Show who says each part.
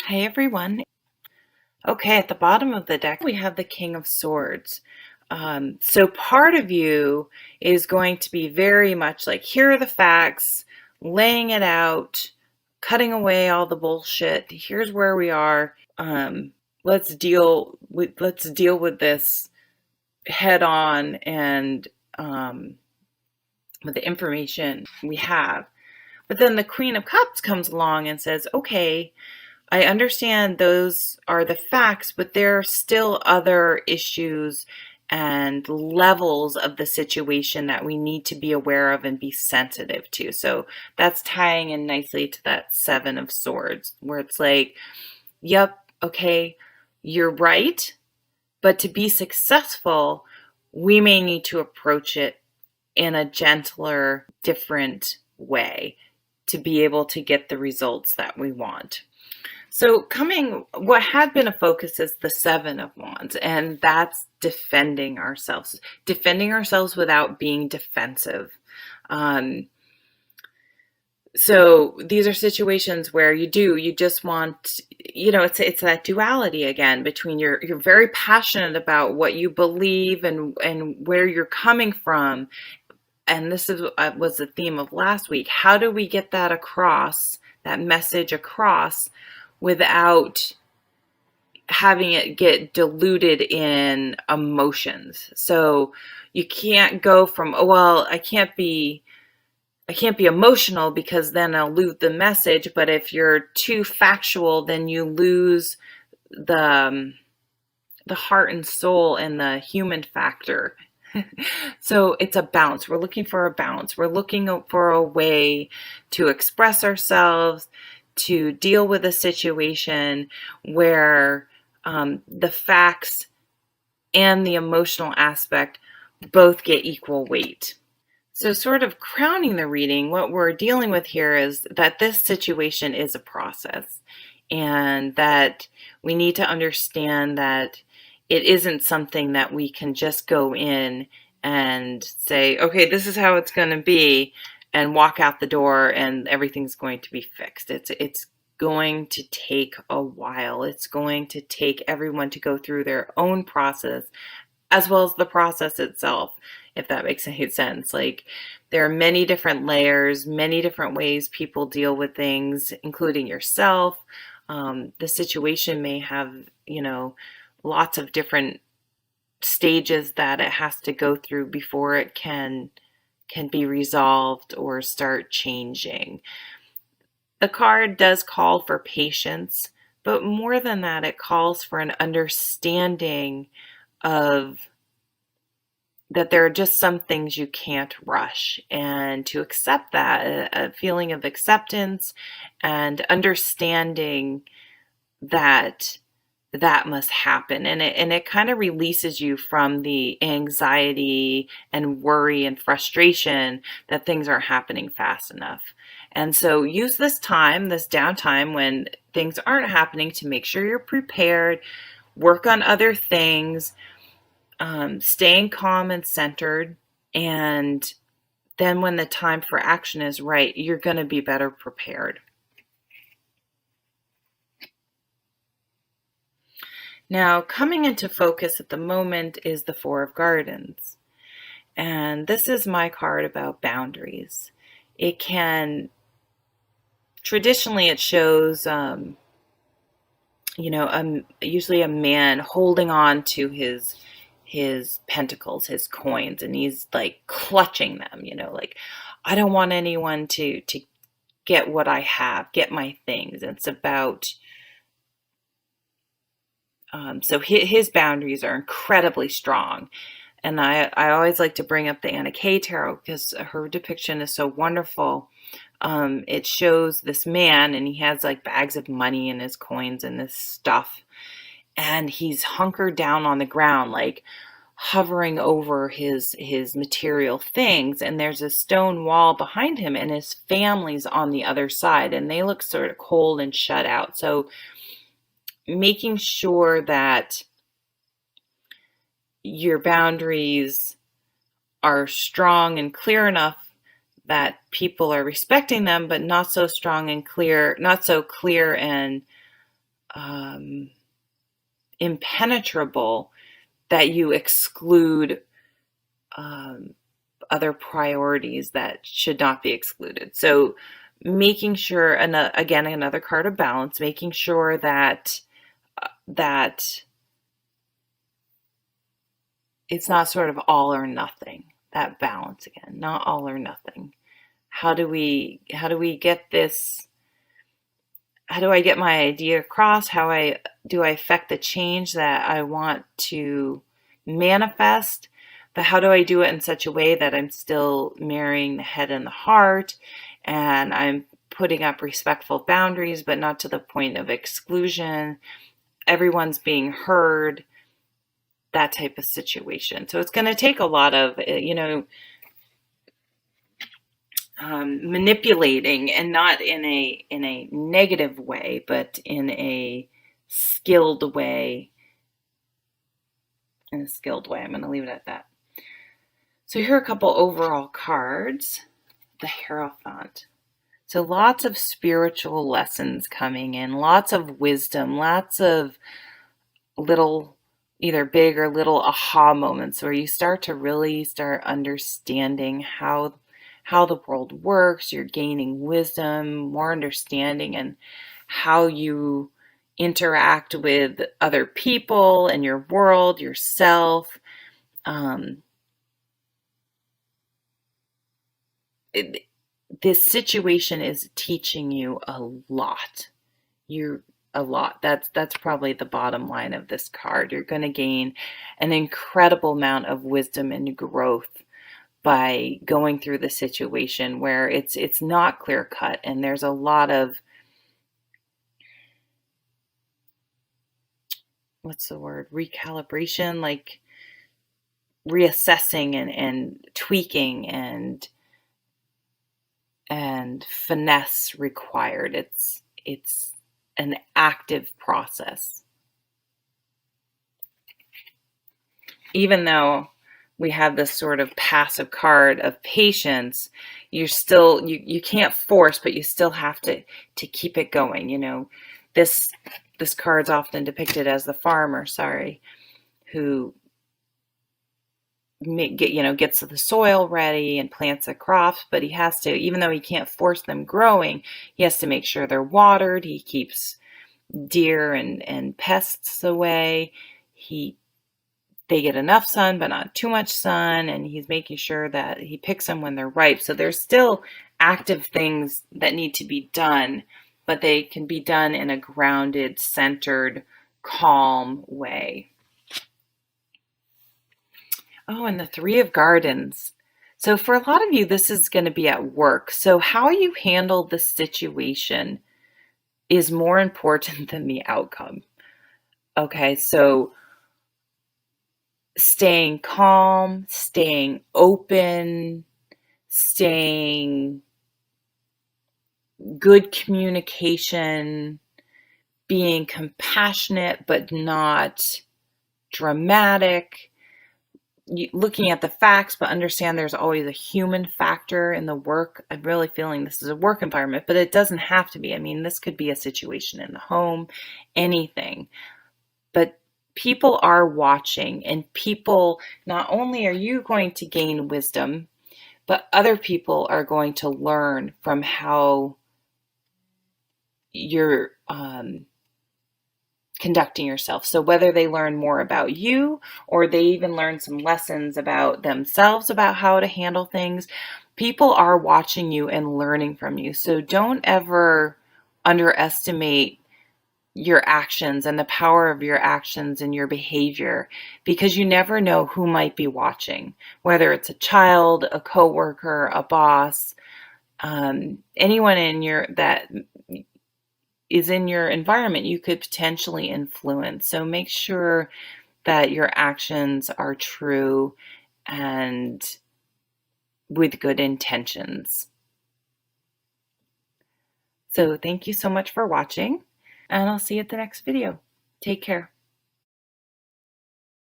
Speaker 1: Hi everyone. Okay, at the bottom of the deck, we have the King of Swords. So part of you is going to be very much like, here are the facts, laying it out, cutting away all the bullshit. Here's where we are. Let's deal with this head on and with the information we have. But then the Queen of Cups comes along and says, okay, I understand those are the facts, but there are still other issues and levels of the situation that we need to be aware of and be sensitive to. So that's tying in nicely to that Seven of Swords, where it's like, yep, okay, you're right, but to be successful, we may need to approach it in a gentler, different way to be able to get the results that we want. So what had been a focus is the Seven of Wands, and that's defending ourselves without being defensive. Um, so these are situations where you just want, it's that duality again between you're very passionate about what you believe and where you're coming from. And this was the theme of last week. How do we get that across, that message across, without having it get diluted in emotions? So you can't go from, oh, well, I can't be emotional because then I'll lose the message. But if you're too factual, then you lose the heart and soul and the human factor. So it's a balance. We're looking for a balance. We're looking for a way to express ourselves, to deal with a situation where the facts and the emotional aspect both get equal weight. So sort of crowning the reading, what we're dealing with here is that this situation is a process, and that we need to understand that it isn't something that we can just go in and say, okay, this is how it's going to be, and walk out the door and everything's going to be fixed. It's going to take a while. It's going to take everyone to go through their own process as well as the process itself, if that makes any sense. Like, there are many different layers, many different ways people deal with things, including yourself. The situation may have, lots of different stages that it has to go through before it can be resolved or start changing. The card does call for patience, but more than that, it calls for an understanding of that there are just some things you can't rush, and to accept that, a feeling of acceptance and understanding that that must happen. And it kind of releases you from the anxiety and worry and frustration that things aren't happening fast enough. And so use this time, this downtime when things aren't happening, to make sure you're prepared, work on other things, staying calm and centered. And then when the time for action is right, you're going to be better prepared. Now, coming into focus at the moment is the Four of Gardens. And this is my card about boundaries. Traditionally it shows, usually a man holding on to his pentacles, his coins, and he's like clutching them, like, I don't want anyone to get what I have, get my things. It's about, so his boundaries are incredibly strong. And I always like to bring up the Anna Kay Tarot because her depiction is so wonderful. It shows this man, and he has like bags of money and his coins and this stuff. And he's hunkered down on the ground, like hovering over his material things. And there's a stone wall behind him, and his family's on the other side, and they look sort of cold and shut out. So making sure that your boundaries are strong and clear enough that people are respecting them, but not so strong and clear, not so clear and impenetrable that you exclude other priorities that should not be excluded. So making sure, and again, another card of balance, making sure that it's not sort of all or nothing. That balance again, not all or nothing. How do we get this? How do I get my idea across? How do I affect the change that I want to manifest? But how do I do it in such a way that I'm still marrying the head and the heart, and I'm putting up respectful boundaries, but not to the point of exclusion? Everyone's being heard, that type of situation. So it's going to take a lot of, manipulating, and not in a negative way, but in a skilled way. I'm going to leave it at that. So here are a couple overall cards. The Hierophant. So lots of spiritual lessons coming in, lots of wisdom, lots of little, either big or little aha moments where you start to really start understanding how the world works. You're gaining wisdom, more understanding, and how you interact with other people and your world, yourself. This situation is teaching you a lot. That's probably the bottom line of this card. You're going to gain an incredible amount of wisdom and growth by going through the situation where it's not clear cut, and there's a lot of, what's the word, recalibration, like reassessing and tweaking and finesse required. It's an active process. Even though we have this sort of passive card of patience, you're still, you can't force, but you still have to keep it going. This card's often depicted as the farmer, who gets the soil ready and plants the crops, but he has to, even though he can't force them growing, he has to make sure they're watered. He keeps deer and pests away. They get enough sun, but not too much sun, and he's making sure that he picks them when they're ripe. So there's still active things that need to be done, but they can be done in a grounded, centered, calm way. Oh, and the Three of Gardens. So for a lot of you, this is going to be at work. So how you handle the situation is more important than the outcome. Okay, so staying calm, staying open, staying good communication, being compassionate but not dramatic, looking at the facts, but understand there's always a human factor in the work. I'm really feeling this is a work environment, but it doesn't have to be. I mean, this could be a situation in the home, anything. But people are watching, and people, not only are you going to gain wisdom, but other people are going to learn from how you're conducting yourself. So whether they learn more about you, or they even learn some lessons about themselves, about how to handle things, people are watching you and learning from you. So don't ever underestimate your actions and the power of your actions and your behavior, because you never know who might be watching, whether it's a child, a coworker, a boss, anyone that is in your environment you could potentially influence. So make sure that your actions are true and with good intentions. So thank you so much for watching, and I'll see you at the next video. Take care.